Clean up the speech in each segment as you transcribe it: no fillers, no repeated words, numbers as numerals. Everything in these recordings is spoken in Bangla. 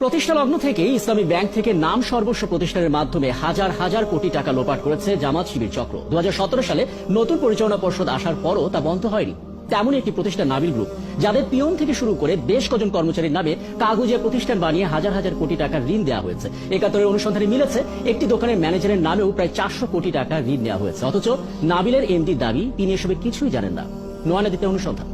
প্রতিষ্ঠা লগ্ন থেকে ইসলামী ব্যাংক থেকে নাম সর্বস্ব প্রতিষ্ঠানের মাধ্যমে হাজার হাজার কোটি টাকা লোপাট করেছে জামাত শিবির চক্র। 2017 সালে নতুন পরিচালনা পর্ষদ আসার পরও তা বন্ধ হয়নি। তেমন একটি প্রতিষ্ঠান নাবিল গ্রুপ, যাদের পিয়ন থেকে শুরু করে বেশ কজন কর্মচারীর নামে কাগজে প্রতিষ্ঠান বানিয়ে হাজার হাজার কোটি টাকার ঋণ দেওয়া হয়েছে। একাত্তরের অনুসন্ধানে মিলেছে একটি দোকানের ম্যানেজারের নামেও প্রায় 400 কোটি টাকা ঋণ নেওয়া হয়েছে। অথচ নাবিলের এমডি দাবি তিনি এসবে কিছুই জানেন না। নোয়ানাদিতে অনুসন্ধান।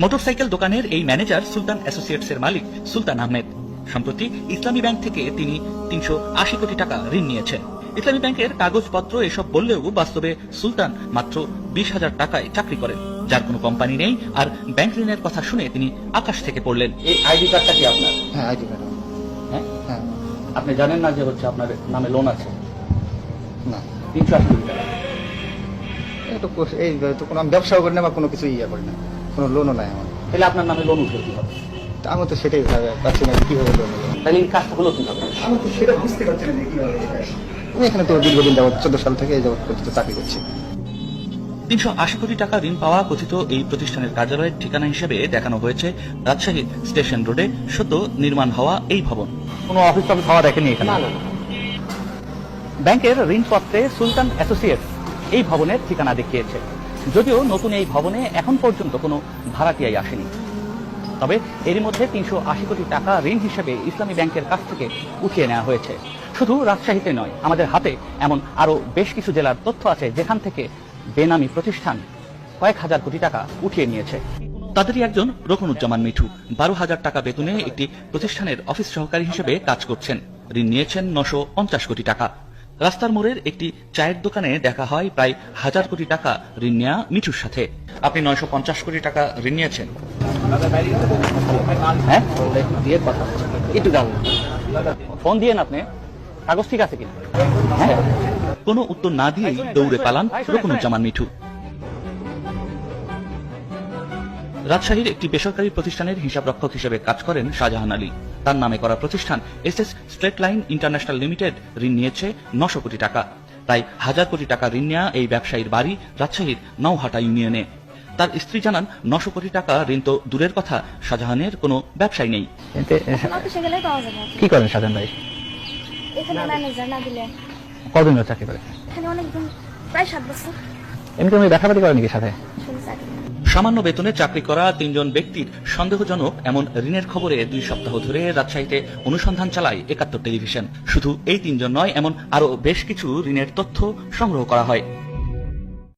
মোটরসাইকেল দোকানের এই ম্যানেজার সুলতান অ্যাসোসিয়েটস এর মালিক সুলতান আহমেদ। সম্প্রতি ইসলামী ব্যাংক থেকে তিনি 380 কোটি টাকা ঋণ নিয়েছেন। ইসলামী ব্যাংকের কাগজপত্র এসব বললেও বাস্তবে সুলতান মাত্র 20,000 টাকায় চাকরি করেন, যার কোনো কোম্পানি নেই। আর ব্যাংক ঋণের কথা শুনে তিনি আকাশ থেকে পড়লেন। এই আইডি কার্ডটা কি আপনার? হ্যাঁ, আইডি কার্ড। হ্যাঁ, হ্যাঁ। আপনি জানেন না যে হচ্ছে আপনার নামে লোন আছে না, 380 কোটি টাকা? এই তো কোনো আমি ব্যবসাও করি না বা কোনো কিছু করি না, কোনো লোনও নাই আমার। তাহলে আপনার নামে লোন উঠবে কি হবে? তা আমি তো সেটাই পাচ্ছি না কিভাবে লোন নেবো। তাহলে এই কাজটা হলো কি হবে? আমি তো সেটা বুঝতে পারছি না যে কিভাবে। আমি এখানে তো দীর্ঘদিন যাবত 14 সাল থেকে এই যাবত পর্যন্ত চাকরি করছি। 380 কোটি টাকা ঋণ পাওয়া কথিত এই প্রতিষ্ঠানের কার্যালয়ের ঠিকানা হিসেবে দেখানো হয়েছে রাজশাহী স্টেশন রোডে সদ্য নির্মাণ হওয়া এই ভবন। কোনো অফিস টফিস হওয়া দেখেনি এখানে? না না না। ব্যাংকের ঋণপত্রে সুলতান অ্যাসোসিয়েটস এই ভবনের ঠিকানা দেখিয়েছে, যদিও নতুন এই ভবনে এখন পর্যন্ত কোনো ভাড়াটিয়াই আসেনি। তবে এরই মধ্যে 380 কোটি টাকা ঋণ হিসেবে ইসলামী ব্যাংকের কাছ থেকে উঠিয়ে নেওয়া হয়েছে। শুধু রাজশাহীতে নয়, আমাদের হাতে এমন আরো বেশ কিছু জেলার তথ্য আছে যেখান থেকে বেনামি প্রতিষ্ঠান কয়েক হাজার কোটি টাকা উঠিয়ে নিয়েছে। তাদেরই একজন রকনুজ্জামান মিঠু 12,000 টাকা বেতনে একটি প্রতিষ্ঠানের অফিস সহকারী হিসেবে কাজ করছেন। ঋণ নিয়েছেন 950 কোটি টাকা। রাস্তার মোড়ের একটি চায়ের দোকানে দেখা হয় প্রায় 1000 কোটি টাকা ঋণ নেওয়া মিঠুর সাথে। আপনি 950 কোটি টাকা ঋণ নিয়েছেন? হ্যাঁ, দিয়ে কথা একটু যাবো, ফোন দিয়ে আপনি কাগজ ঠিক আছে কিনা? হ্যাঁ। কোনো উত্তর না দিয়েই দৌড়ে পালান রকনুজ্জামান মিঠু। রাজশাহীর একটি বেসরকারি প্রতিষ্ঠানের হিসাবরক্ষক হিসেবে কাজ করেন শাহজাহান আলী। তার নামে করা প্রতিষ্ঠান SS straight line international limited ঋণ নিয়েছে 900 কোটি টাকা। প্রায় 1000 কোটি টাকা ঋণ নেওয়া এই ব্যবসায়ীর বাড়ি রাজশাহীর নওহাটা ইউনিয়নে। তার স্ত্রী জানান 900 কোটি টাকা ঋণ তো দূরের কথা, শাহজাহানের কোনো ব্যবসায় নেই। কি করেন শাহজাহান ভাই? এখানে ম্যানেজার না দিলে কতদিন ধরে চাকরি করে? এখানে অনেকদিন, প্রায় 7 বছর এমনি আমি দেখাবাদি করেন নাকি সাথে? শুধু চাকরি। সামান্য বেতনে চাকরি করা 3 জন ব্যক্তির সন্দেহজনক এমন ঋণের খবরে 2 সপ্তাহ ধরে রাজশাহীতে অনুসন্ধান চালায় 71 টেলিভিশন। শুধু এই 3 জন নয়, এমন আরো বেশ কিছু ঋণের তথ্য সংগ্রহ করা হয়।